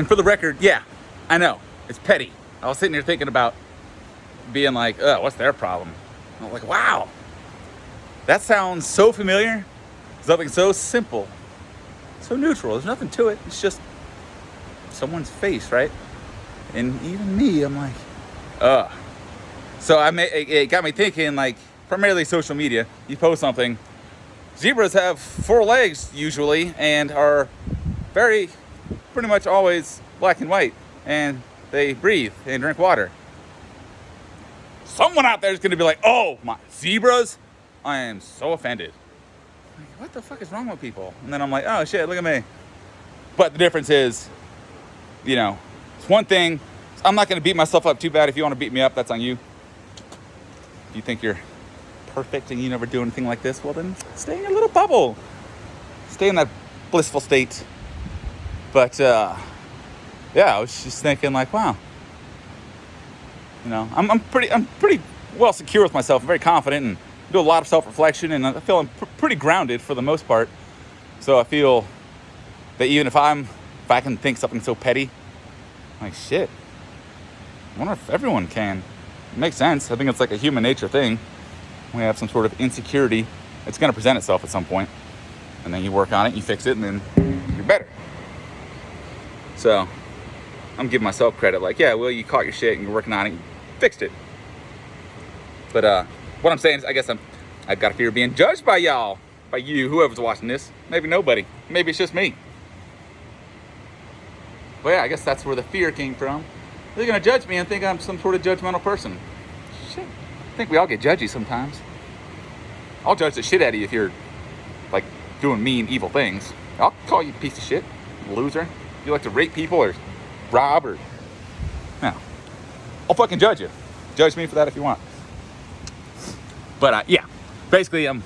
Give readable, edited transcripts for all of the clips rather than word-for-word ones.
And for the record, yeah, I know, it's petty. I was sitting here thinking about being like, what's their problem? And I'm like, wow, that sounds so familiar. Something so simple, so neutral. There's nothing to it. It's just someone's face, right? And even me, I'm like, So it got me thinking, like, primarily social media. You post something. Zebras have 4 legs usually and are pretty much always black and white, and they breathe and drink water. Someone out there is going to be like, oh, my zebras? I am so offended. Like, what the fuck is wrong with people? And then I'm like, oh shit, look at me. But the difference is, it's one thing. I'm not going to beat myself up too bad. If you want to beat me up, that's on you. If you think you're perfect and you never do anything like this, well then stay in your little bubble. Stay in that blissful state. But I was just thinking like, wow. I'm pretty well secure with myself. I'm very confident and do a lot of self-reflection, and I feel I'm pretty grounded for the most part. So I feel that even if I can think something so petty, like shit, I wonder if everyone can. It makes sense. I think it's like a human nature thing. We have some sort of insecurity. It's going to present itself at some point. And then you work on it, you fix it, and then you're better. So I'm giving myself credit. Like, yeah, well, you caught your shit and you're working on it. You fixed it. But what I'm saying is, I guess I've got a fear of being judged by y'all. By you, whoever's watching this. Maybe nobody. Maybe it's just me. But yeah, I guess that's where the fear came from. They're going to judge me and think I'm some sort of judgmental person. Shit. I think we all get judgy sometimes. I'll judge the shit out of you if you're, like, doing mean, evil things. I'll call you a piece of shit, loser. You like to rape people or rob or... No. I'll fucking judge you. Judge me for that if you want. But, yeah. Basically, I'm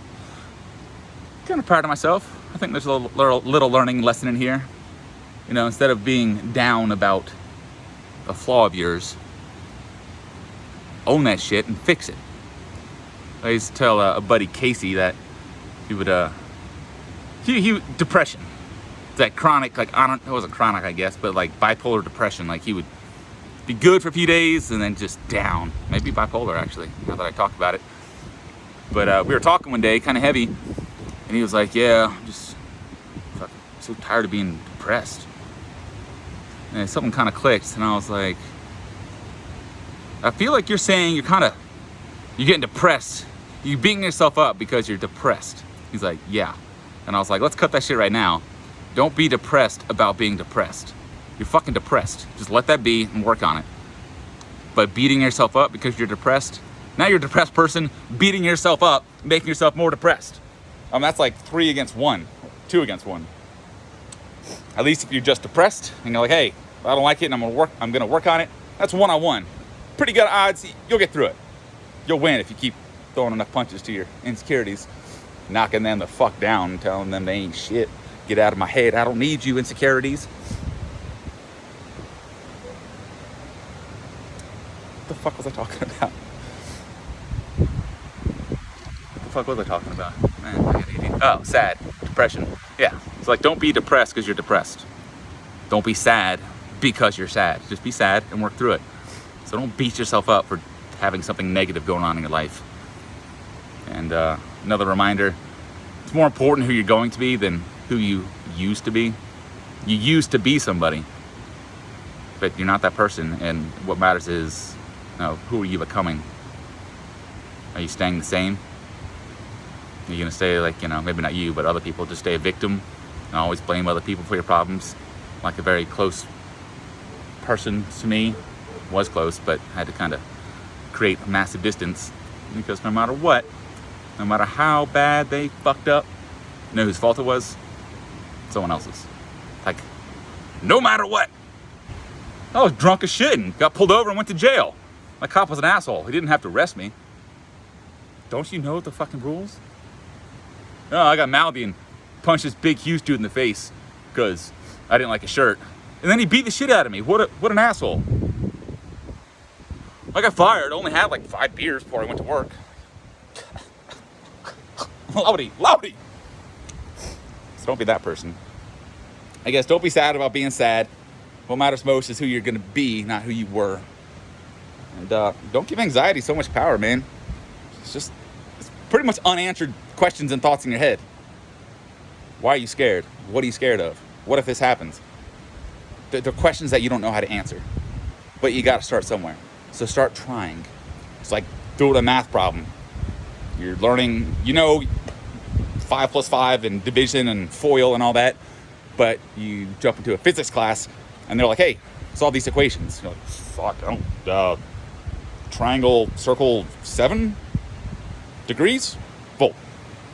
kind of proud of myself. I think there's a little learning lesson in here. Instead of being down about a flaw of yours, own that shit and fix it. I used to tell a buddy, Casey, that he would, he depression. That chronic, like, it wasn't chronic, I guess, but like bipolar depression. Like, he would be good for a few days and then just down. Maybe bipolar, actually, now that I talk about it. But we were talking one day, kind of heavy, and he was like, yeah, I'm just fucking so tired of being depressed. And something kind of clicked, and I was like, I feel like you're saying you're getting depressed. You're beating yourself up because you're depressed. He's like, yeah. And I was like, let's cut that shit right now. Don't be depressed about being depressed. You're fucking depressed. Just let that be and work on it. But beating yourself up because you're depressed, now you're a depressed person beating yourself up, making yourself more depressed. That's like 3 against 1, 2 against 1. At least if you're just depressed and you're like, hey, I don't like it and I'm gonna work on it, that's 1-on-1. Pretty good odds you'll get through it. You'll win if you keep throwing enough punches to your insecurities, knocking them the fuck down and telling them they ain't shit. Get out of my head. I don't need you, insecurities. What the fuck was I talking about? What the fuck was I talking about? Man, I got an idiot. Oh, sad. Depression. Yeah. It's like, don't be depressed because you're depressed. Don't be sad because you're sad. Just be sad and work through it. So don't beat yourself up for having something negative going on in your life. And another reminder, it's more important who you're going to be than who you used to be. You used to be somebody, but you're not that person. And what matters is, who are you becoming? Are you staying the same? Are you going to stay like, maybe not you, but other people, just stay a victim and always blame other people for your problems? Like a very close person to me, was close, but had to kind of create a massive distance, because no matter what, no matter how bad they fucked up, you know whose fault it was? Someone else's. Like, no matter what. I was drunk as shit and got pulled over and went to jail. My cop was an asshole. He didn't have to arrest me. Don't you know the fucking rules? No, I got mouthy and punched this big, huge dude in the face because I didn't like his shirt. And then he beat the shit out of me. What an asshole. I got fired. I only had like 5 beers before I went to work. Loudy. So don't be that person. I guess don't be sad about being sad. What matters most is who you're going to be, not who you were. And don't give anxiety so much power, man. It's pretty much unanswered questions and thoughts in your head. Why are you scared? What are you scared of? What if this happens? They're questions that you don't know how to answer. But you got to start somewhere. So start trying. It's like doing a math problem. You're learning, 5 plus 5 and division and FOIL and all that. But you jump into a physics class and they're like, hey, solve these equations. You're like, fuck, I don't, triangle, circle, 7 degrees? Full.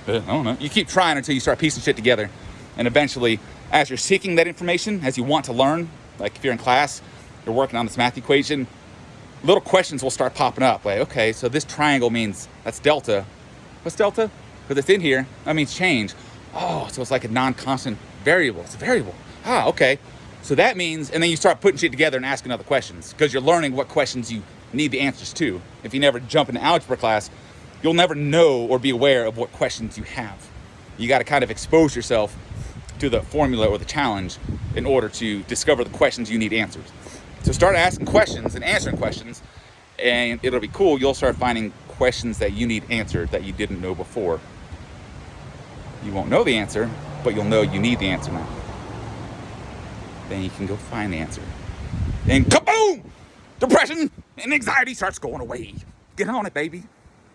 I don't know. You keep trying until you start piecing shit together. And eventually, as you're seeking that information, as you want to learn, like if you're in class, you're working on this math equation, little questions will start popping up. Like, okay, so this triangle means that's delta. What's delta? Because it's in here. That means change. Oh, so it's like a non-constant variable. It's a variable. Ah, okay. So that means, and then you start putting shit together and asking other questions because you're learning what questions you need the answers to. If you never jump into algebra class, you'll never know or be aware of what questions you have. You got to kind of expose yourself to the formula or the challenge in order to discover the questions you need answered. So start asking questions and answering questions, and it'll be cool. You'll start finding questions that you need answered that you didn't know before. You won't know the answer, but you'll know you need the answer now. Then you can go find the answer. And kaboom! Depression and anxiety starts going away. Get on it, baby.